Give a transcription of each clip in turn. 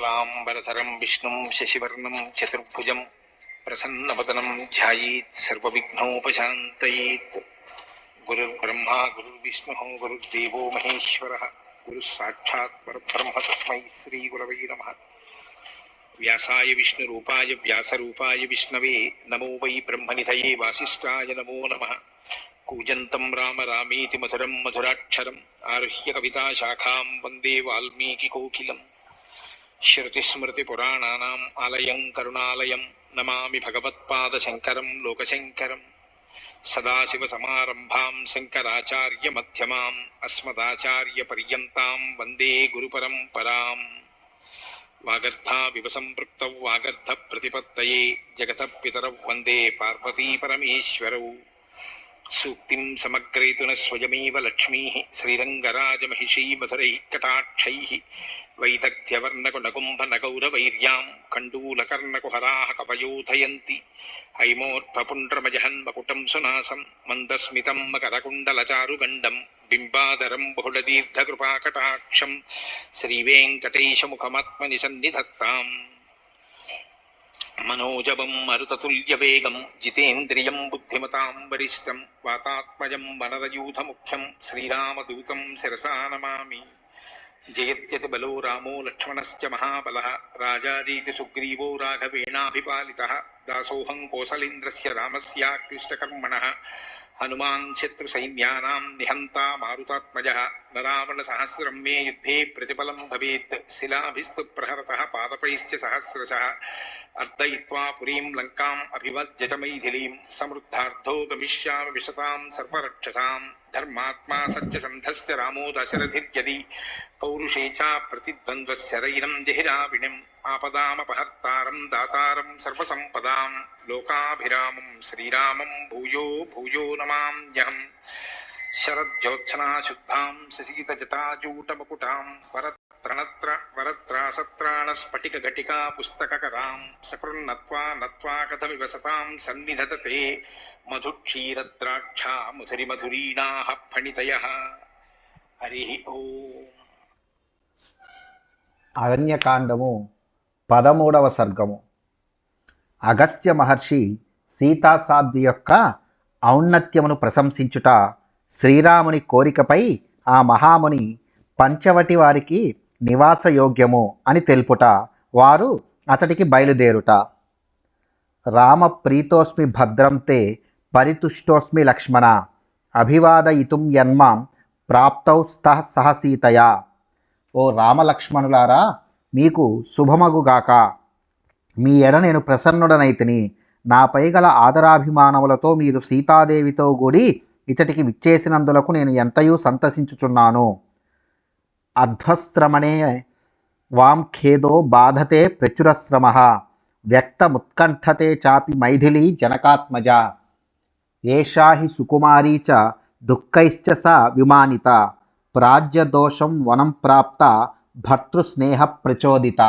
शुक्लांबरधरं विष्णुं शशिवर्णं चतुर्भुजं प्रसन्नवदनं ध्यायेत् सर्वविघ्नोपशान्तयेत्। गुरुर्ब्रह्मा गुरुर्विष्णुः गुरुर्देवो महेश्वरः गुरुः साक्षात् परब्रह्म तस्मै श्रीगुरवे नमः। व्यासाय विष्णुरूपाय व्यासरूपाय विष्णवे नमो वै ब्रह्मनिधये वासिष्ठाय नमो नमः। कूजन्तं राम रामेति मधुरं मधुराक्षरम् आरुह्य कविताशाखां वन्दे वाल्मीकिकोकिलम्। श्रुतिस्मृतिपुराणानाम् आलयं करुणालयं नमामि भगवत्पादशङ्करं लोकशङ्करम्। सदाशिवसमारम्भां शङ्कराचार्यमध्यमाम् अस्मदाचार्यपर्यन्तां वन्दे गुरुपरम्पराम्। वागर्धाविव सम्पृक्तौ वागर्धप्रतिपत्तये जगतः पितरौ वन्दे पार्वतीपरमेश्वरौ। सूक्तिं समग्रयितुः स्वयमेव लक्ष्मीः श्रीरङ्गराजमहिषी मधुरैः कटाक्षैः वैदग्ध्यवर्णकुणकुम्भनगौरवैर्यां कण्डूलकर्णकुहराः कवयोधयन्ति। हैमोर्ध्वपुण्ड्रमजहन्मकुटं सुनासं मन्दस्मितं मकरकुण्डलचारुगण्डं बिम्बाधरं बहुलदीर्घकृपाकटाक्षं श्रीवेङ्कटेशमुखमात्मनि सन्निधत्ताम्। मनोजवं मरुततुल्यवेगं जितेन्द्रियं बुद्धिमतां वरिष्ठं वातात्मजं वनरयूथमुख्यं श्रीरामदूतं शिरसा नमामि। जयत्यतिबलो रामो लक्ष्मणश्च महाबलः राजारीति सुग्रीवो राघवेणाभिपालितः दासोऽहं कोसलेन्द्रस्य रामस्याक्लिष्टकर्मणः हनुमान् शत्रुसैन्यानां निहन्ता मारुतात्मजः न रावणसहस्रं मे युद्धे प्रतिफलं भवेत् शिलाभिस्तु प्रहरतः पादपैश्च सहस्रशः अर्दयित्वा पुरीं लङ्काम् अभिवज्य च मैथिलीं समृद्धार्धो गमिष्यामि विशतां सर्वरक्षसां धर्मात्मा सत्यसन्धश्च रामो दशरथिर्यदि पौरुषे च प्रतिद्वन्द्वशरैरं जहिराविणिम् आपदामपहर्तारं दातारं सर्वसम्पदां लोकाभिरामं श्रीरामं भूयो भूयो नमाम्यहम्। शरज्योत्सना शुद्धां शशीतजटाजूटमकुटां वरत्रासत्राणस्फटिकघटिका पुस्तककरां सकृन्नत्वा नत्वा कथमिव सतां सन्निधत्ते मधुक्षीरद्राक्षा मधुरिमधुरीणाः फणितयः। हरिः ओम्। అరణ్యకాండము 13వ సర్గము. అగస్త్య మహర్షి సీతాసాధ్వి యొక్క ఔన్నత్యమును ప్రశంసించుట, శ్రీరాముని కోరికపై ఆ మహాముని పంచవటి వారికి నివాసయోగ్యము అని తెలుపుట, వారు అతడికి బయలుదేరుట. రామ ప్రీతోస్మి భద్రం తే పరితుష్టోస్మి లక్ష్మణ అభివాదయితుం యన్మాం ప్రాప్తౌ స్తః సహ సీతయా. ఓ రామలక్ష్మణులారా, మీకు శుభమగుగాక. మీ ఎడ నేను ప్రసన్నుడనైతిని. నాపై గల ఆదరాభిమానములతో మీరు సీతాదేవితో కూడి ఇతటికి విచ్చేసినందులకు నేను ఎంతయూ సంతసించుచున్నాను. అధ్వశ్రమణే వాం ఖేదో బాధతే ప్రచురశ్రమః వ్యక్తముత్కంఠతే చాపి మైథిలీ జనకాత్మజ ఏషా హి సుకుమారీ చ దుఃఖైశ్చ స విమానిత ప్రాజ్యదోషం వనం ప్రాప్త భర్తృస్నేహ ప్రచోదిత.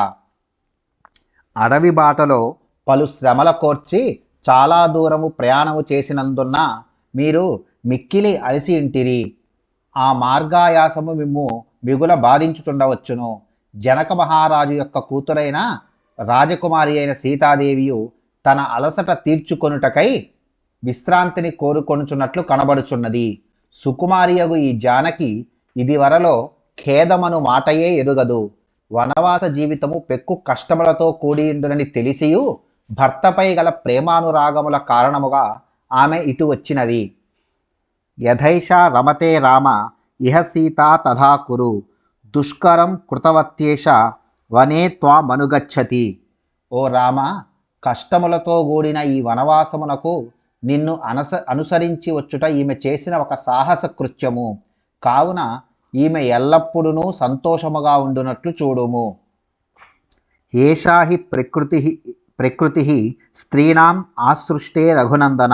అడవి బాటలో పలు శ్రమల కోర్చి చాలా దూరము ప్రయాణము చేసినందున మీరు మిక్కిలి అలసి ఇంటిరి. ఆ మార్గాయాసము మిమ్ము మిగుల బాధించుచుండవచ్చును. జనక మహారాజు యొక్క కూతురైన రాజకుమారి అయిన సీతాదేవియు తన అలసట తీర్చుకొనుటకై విశ్రాంతిని కోరుకొనుచున్నట్లు కనబడుచున్నది. సుకుమారియగు ఈ జానకి ఇది వరలో ఖేదమను మాటయే ఎరుగదు. వనవాస జీవితము పెక్కు కష్టములతో కూడియుండునని తెలిసియు భర్తపై గల ప్రేమానురాగముల కారణముగా ఆమె ఇటు వచ్చినది. యథైషా రమతే రామ ఇహ సీతా తథా కురు దుష్కరం కృతవత్యేష వనే త్వామనుగచ్చతి. ఓ రామ, కష్టములతో కూడిన ఈ వనవాసమునకు నిన్ను అనుసరించి వచ్చుట ఈమె చేసిన ఒక సాహస కృత్యము. కావున ఈమె ఎల్లప్పుడూ సంతోషముగా ఉండునట్లు చూడుము. ఏషా హి ప్రకృతి స్త్రీణాం ఆసృష్టే రఘునందన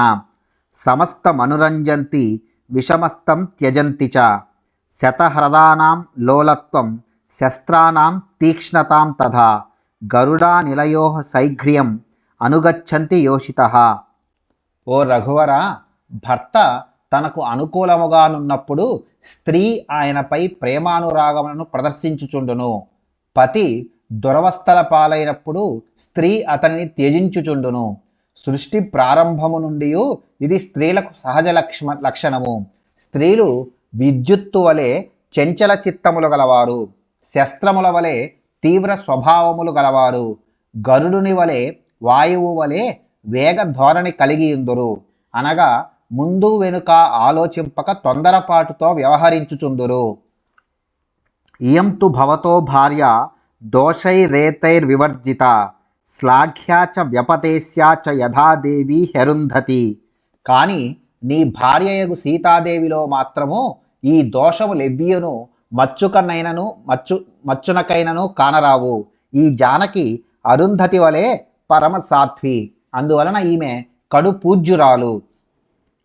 సమస్తమనురంజంతి విషమస్తం త్యజంతి చ శతహృదానాం లోలత్వం శస్త్రానాం తీక్ష్ణతాం తథా గరుడా నిలయో శైఘ్ర్యం అనుగచ్చంతి యోషితః. ఓ రఘువర, భర్త తనకు అనుకూలముగానున్నప్పుడు స్త్రీ ఆయనపై ప్రేమానురాగములను ప్రదర్శించుచుండును. పతి దురవస్థల పాలైనప్పుడు స్త్రీ అతనిని త్యజించుచుండును. సృష్టి ప్రారంభము నుండి ఇది స్త్రీలకు సహజ లక్షణము. స్త్రీలు విద్యుత్తు వలె చంచల చిత్తములు గలవారు, శస్త్రముల వలె తీవ్ర స్వభావములు గలవారు, గరుడుని వలె వాయువు వలె వేగ ధోరణి కలిగి ఉందురు. అనగా ముందు వెనుక ఆలోచింపక తొందరపాటుతో వ్యవహరించుచుందురు. ఇయం తు భవతో భార్య దోషైరేతైర్వివర్జిత శ్లాఘ్యా చ వ్యపదేశ్యా చ యథాదేవి హెరుంధతి. కానీ నీ భార్యయగు సీతాదేవిలో మాత్రము ఈ దోషములెవ్వియును మచ్చునకైనను కానరావు. ఈ జానకి అరుంధతి వలె పరమ సాధ్వి, అందువలన ఈమె కడు పూజ్యురాలు.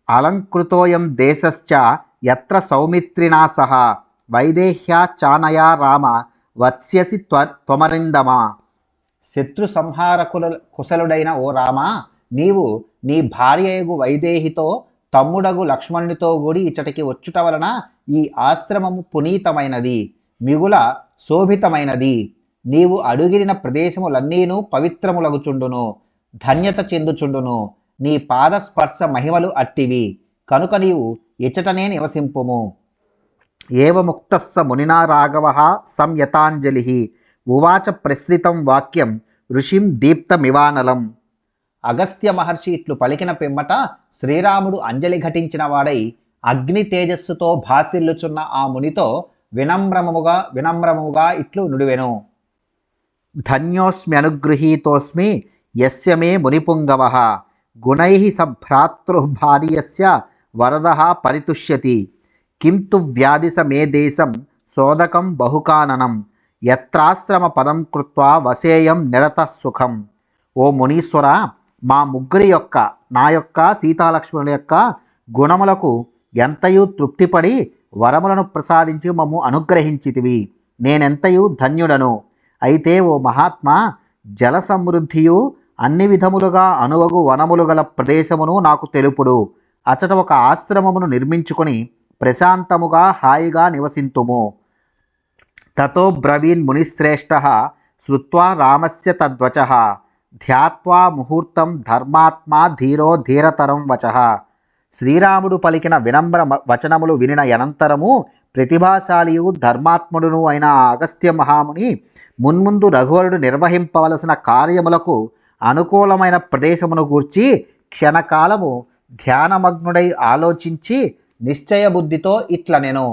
అలంకృతోయం దేశశ్చ యత్ర సౌమిత్రినా సహ వైదేహ్యా చానయా రామ వత్స్యసి త్వమరిందమా. శత్రు కుశలుడైన ఓ రామ, నీవు నీ భార్యయగు వైదేహితో తమ్ముడగు లక్ష్మణునితో కూడి ఇచ్చటికి వచ్చుట వలన ఈ ఆశ్రమము పునీతమైనది, మిగుల శోభితమైనది. నీవు అడుగిన ప్రదేశములన్నీను పవిత్రములగుచుండును, ధన్యత చెందుచుండును. నీ పాదస్పర్శ మహిమలు అట్టివి, కనుక నీవు ఇచ్చటనే నివసింపుము. ఏవముక్తస్స మునినా రాఘవః సంయతాంజలిః ఉవాచ ప్రసృతం వాక్యం ఋషిం దీప్తమివానలం. అగస్త్య మహర్షి ఇట్లు పలికిన పిమ్మట శ్రీరాముడు అంజలి ఘటించిన వాడై అగ్ని తేజస్సుతో భాసిల్లుచున్న ఆ మునితో వినమ్రముగా ఇట్లు నుడివెను. ధన్యోస్మ్యనుగృహీతోస్మి యస్య మే మునిపుంగవః గుణైః సభ్రాతృభార్యస్య వరదః పరితుష్యతి. కిం తు వ్యాధిస మే దేశం సోదకం బహుకాననం యత్రాశ్రమ పదం కృత్వా వసేయం నిరతః సుఖం. ఓ మునీశ్వర, మా ముగ్గురి యొక్క నా యొక్క సీతాలక్ష్మణుల యొక్క గుణములకు ఎంతయు తృప్తిపడి వరములను ప్రసాదించి మమ్ము అనుగ్రహించితివి. నేనెంతయు ధన్యుడను. అయితే ఓ మహాత్మా, జల సమృద్ధియు అన్ని విధములుగా అనువగు వనములు గల ప్రదేశమును నాకు తెలుపుడు. అచట ఒక ఆశ్రమమును నిర్మించుకొని ప్రశాంతముగా హాయిగా నివసింతుము. తతో బ్రవీన్ మునిశ్రేష్ఠః శ్రుత్వా రామస్య తద్వచః ధ్యాత్వా ముహూర్తం ధర్మాత్మా ధీరో ధీరతరం వచః. శ్రీరాముడు పలికిన వినమ్ర వచనములు వినిన అనంతరము ప్రతిభాశాలియు ధర్మాత్ముడును అయిన అగస్త్య మహాముని మున్ముందు రఘువరుడు నిర్వహింపవలసిన కార్యములకు అనుకూలమైన ప్రదేశమును గూర్చి క్షణకాలము ధ్యానమగ్నుడై ఆలోచించి నిశ్చయ బుద్ధితో ఇట్లనెను.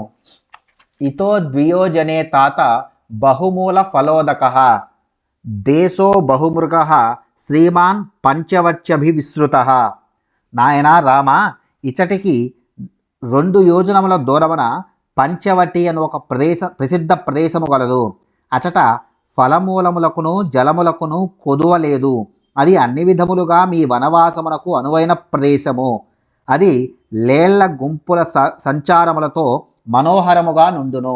ఇతో ద్వియోజనే తాత బహుమూల ఫలోదకః దేశో బహుమృగః శ్రీమాన్ పంచవట్యభివిసృతః. నాయనా రామ, ఇచటికి 2 యోజనముల దూరమున పంచవటి అను ఒక ప్రసిద్ధ ప్రదేశము గలదు. అచట ఫలమూలములకును జలములకును కొదువలేదు. అది అన్ని విధములుగా మీ వనవాసమునకు అనువైన ప్రదేశము. అది లేళ్ల గుంపుల సంచారములతో మనోహరముగా నుండును.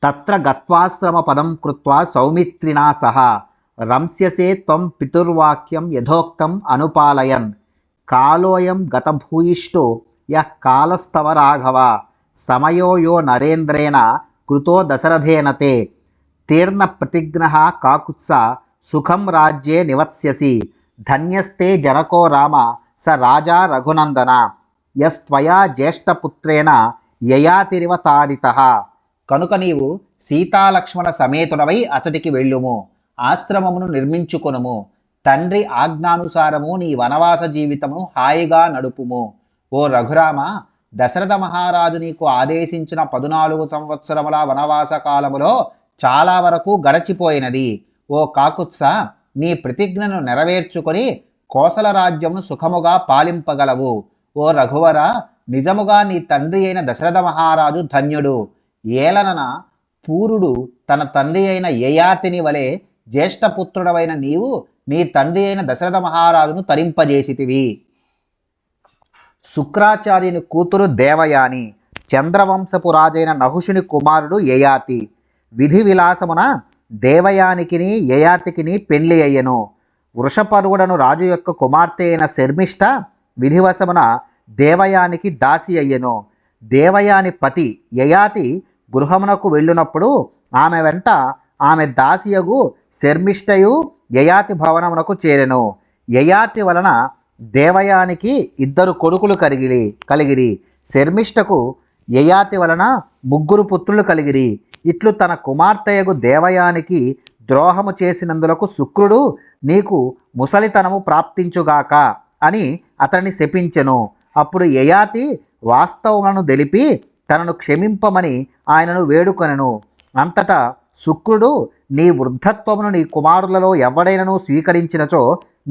తత్ర గత్వాశ్రమ పదం కృత్వా సౌమిత్రినా సహ రంస్యసే త్వం పితుర్వాక్యం యథోక్తం అనుపాలయన్. కాలోయం గతభూయిష్టో యః కాలస్తవ రాఘవ సమయో యో నరేంద్రేణ కృతో దశరథేన తే తీర్ణ ప్రతిజ్ఞః కాకుత్స సుఖం రాజ్యే నివత్స్యసి. ధన్యస్తే జనకో రామ స రాజా రఘునందన యస్త్వయా జ్యేష్ఠపుత్రేణ యయాతిరివ తాడితః. కనుక నీవు సీతాలక్ష్మణ సమేతుడవై అచటికి వెళ్ళుము, ఆశ్రమమును నిర్మించుకొనుము. తండ్రి ఆజ్ఞానుసారము నీ వనవాస జీవితము హాయిగా నడుపుము. ఓ రఘురామ, దశరథ మహారాజు నీకు ఆదేశించిన 14 సంవత్సరముల వనవాస కాలములో చాలా వరకు గడచిపోయినది. ఓ కాకుత్స, నీ ప్రతిజ్ఞను నెరవేర్చుకొని కోసల రాజ్యమును సుఖముగా పాలింపగలవు. ఓ రఘువర, నిజముగా నీ తండ్రి అయిన దశరథ మహారాజు ధన్యుడు. ఏలనన పూరుడు తన తండ్రి అయిన యయాతిని వలె జ్యేష్ఠపుత్రుడవైన నీవు నీ తండ్రి అయిన దశరథ మహారాజును తరింపజేసితివి. శుక్రాచార్యుని కూతురు దేవయాని, చంద్రవంశపు రాజైన నహుషుని కుమారుడు యయాతి. విధి విలాసమున దేవయానికిని యయాతికిని పెళ్లి అయ్యెను. వృషపర్వుడను రాజు యొక్క కుమార్తె అయిన శర్మిష్ఠ విధివశమున దేవయానికి దాసి అయ్యెను. దేవయాని పతి యయాతి గృహమునకు వెళ్ళినప్పుడు ఆమె వెంట ఆమె దాసియగు శర్మిష్టయు యయాతి భవనమునకు చేరెను. యయాతి వలన దేవయానికి 2 కొడుకులు కలిగిరి. శర్మిష్టకు యయాతి వలన 3 పుత్రులు కలిగిరి. ఇట్లు తన కుమార్తెయగు దేవయానికి ద్రోహము చేసినందులకు శుక్రుడు నీకు ముసలితనము ప్రాప్తించుగాక అని అతన్ని శపించెను. అప్పుడు యయాతి వాస్తవములను తెలిపి తనను క్షమింపమని ఆయనను వేడుకొనెను. అంతటా శుక్రుడు నీ వృద్ధత్వమును నీ కుమారులలో ఎవడైనను స్వీకరించినచో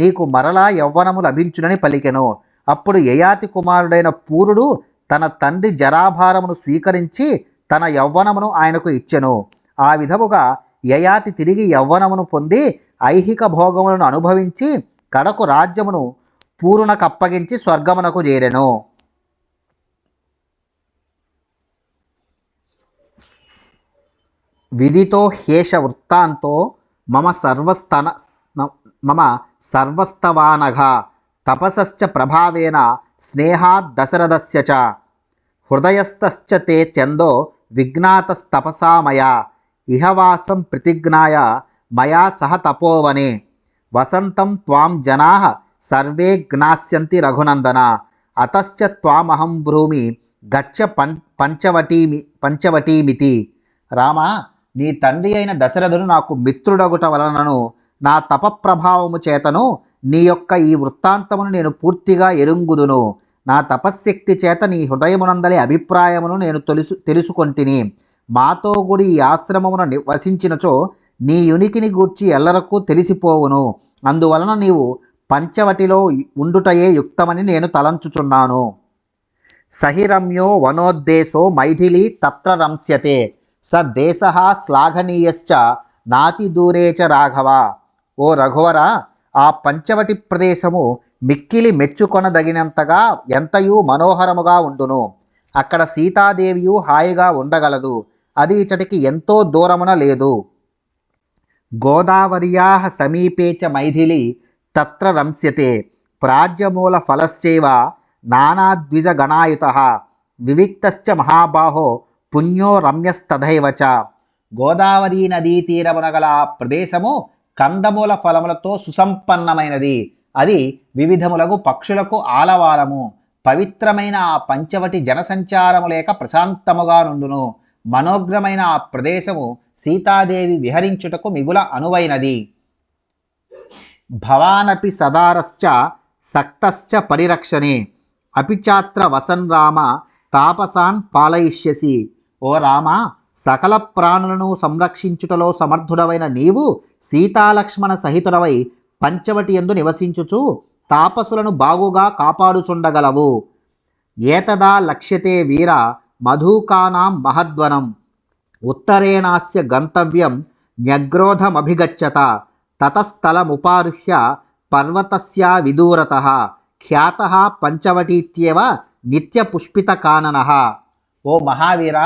నీకు మరలా యవ్వనము లభించునని పలికెను. అప్పుడు యయాతి కుమారుడైన పూరుడు తన తండ్రి జరాభారమును స్వీకరించి తన యవ్వనమును ఆయనకు ఇచ్చెను. ఆ విధముగా యయాతి తిరిగి యవ్వనమును పొంది ఐహిక భోగములను అనుభవించి కడకు రాజ్యమును పూరునకప్పగించి స్వర్గమునకు చేరెను. విదితో హ్యేష వృత్తాంతో మమ సర్వస్తవానఘ తపసశ్చ ప్రభావేన స్నేహాద్ దశరథస్య చ హృదయస్థశ్చ తే త్యందో విజ్ఞాతస్తపసా మయా ఇహవాసం ప్రతిజ్ఞాయ మయా సహ తపోవనే వసంతం త్వాం జనాః సర్వే జ్ఞాస్యంతి రఘునందన అతశ్చ త్వామహం బ్రూమి గచ్చ పంచవటీమితి. రామా, నీ తండ్రి అయిన దశరథుడు నాకు మిత్రుడగుట వలనను నా తపప్రభావము చేతను నీ యొక్క ఈ వృత్తాంతమును నేను పూర్తిగా ఎరుంగుదును. నా తపశ్శక్తి చేత నీ హృదయమునందలి అభిప్రాయమును నేను తెలుసుకొంటిని. మాతో గుడి ఈ ఆశ్రమమున వసించినచో నీ యునికిని గూర్చి ఎల్లరకు తెలిసిపోవును. అందువలన నీవు పంచవటిలో ఉండుటయే యుక్తమని నేను తలంచుచున్నాను. సహిరమ్యో వనోద్దేశో మైథిలి తత్ర రంస్యతే స దేశః శ్లాఘనీయశ్చ నాతి దూరే చ రాఘవ. ఓ రఘువర, ఆ పంచవటి ప్రదేశము మిక్కిలి మెచ్చుకొనదగినంతగా ఎంతయూ మనోహరముగా ఉండును. అక్కడ సీతాదేవియు హాయిగా ఉండగలదు. అది ఇచటికి ఎంతో దూరమున లేదు. గోదావర్యాః సమీపే చ మైథిలి తత్ర రంస్యతే ప్రాజ్యమూల ఫలశ్చైవ నానాద్విజగణాయుతః వివిక్తశ్చ మహాబాహో పుణ్యో రమ్యస్తథైవ చ. గోదావరి నదీ తీరమున గల ఆ ప్రదేశము కందమూల ఫలములతో సుసంపన్నమైనది. అది వివిధములగు పక్షులకు ఆలవాలము. పవిత్రమైన ఆ పంచవటి జనసంచారము లేక ప్రశాంతముగా నుండును. మనోగ్రమైన ఆ ప్రదేశము సీతాదేవి విహరించుటకు మిగుల అనువైనది. భవానపి సదారశ్చ సక్తశ్చ పరిరక్షణే అపిచాత్ర వసన్ రామ తాపసాన్ పాలయిష్యసి. ఓ రామ, సకల ప్రాణులను సంరక్షించుటలో సమర్థుడవైన నీవు సీతాలక్ష్మణ సహితుడవై పంచవటి యందు నివసించుచు తాపసులను బాగుగా కాపాడుచుండగలవు. ఏతదా లక్ష్యతే వీర మధుకానాం మహద్వనం ఉత్తరేణాస్య గంతవ్యం న్యగ్రోధమభిగచ్చత తతస్థలముపారుహ్య పర్వతస్యా విదూరతః ఖ్యాతః పంచవటీత్యేవ నిత్యపుష్పితకాననః. ఓ మహావీర,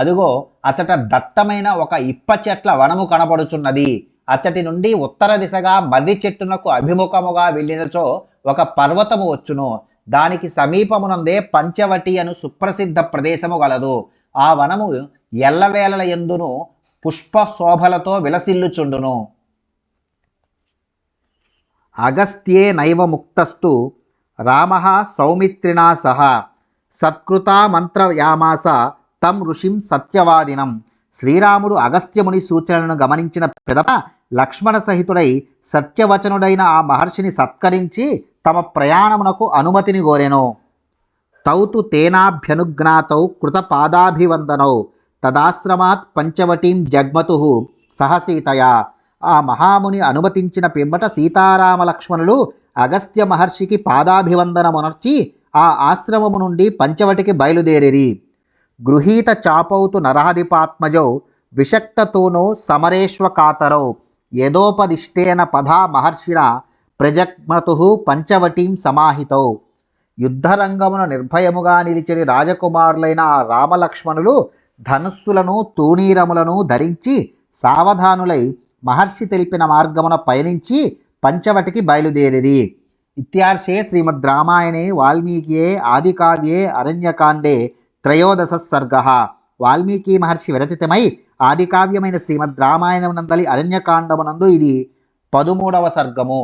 అదుగో అచట దట్టమైన ఒక ఇప్ప చెట్ల వనము కనబడుచున్నది. అచ్చటి నుండి ఉత్తర దిశగా మర్రి చెట్టునకు అభిముఖముగా వెళ్ళినచో ఒక పర్వతము వచ్చును. దానికి సమీపమునందే పంచవటి అను సుప్రసిద్ధ ప్రదేశము గలదు. ఆ వనము ఎల్లవేళల యందును పుష్ప శోభలతో విలసిల్లుచుండును. అగస్త్యే నైవ ముక్తస్తు రామః సౌమిత్రిణా సహ సత్కృతా మంత్రయామాస తం ఋషిం సత్యవాదినం. శ్రీరాముడు అగస్త్యముని సూచనలను గమనించిన పిదప లక్ష్మణ సహితుడై సత్యవచనుడైన ఆ మహర్షిని సత్కరించి తమ ప్రయాణమునకు అనుమతిని కోరెను. తౌతు తేనాభ్యనుజ్ఞాతౌ కృతపాదాభివందనౌ తదాశ్రమాత్ పంచవటీం జగ్మతుః సహసీతయా. ఆ మహాముని అనుమతించిన పిమ్మట సీతారామ లక్ష్మణులు అగస్త్య మహర్షికి పాదాభివందనమునర్చి ఆ ఆశ్రమము నుండి పంచవటికి బయలుదేరిరి. గృహీత చాపౌతు నరాధిపాత్మజౌ విషక్తతూనౌ సమరేష్వకాతరౌ యదోపదిష్టేన పదా మహర్షిణ ప్రజగ్మతుః పంచవటీం సమాహితౌ. యుద్ధరంగమున నిర్భయముగా నిలిచని రాజకుమారులైన ఆ రామలక్ష్మణులు ధనుస్సులను తూణీరములను ధరించి సావధానులై మహర్షి తెలిపిన మార్గమున పయనించి పంచవటికి బయలుదేరిరి. ఇత్యార్షే శ్రీమద్ రామాయణే వాల్మీకియే ఆదికావ్యే అరణ్యకాండే 13వ సర్గః. వాల్మీకి మహర్షి విరచితమై ఆదికావ్యమైన శ్రీమద్ రామాయణమునందలి అరణ్యకాండమునందు ఇది 13వ సర్గము.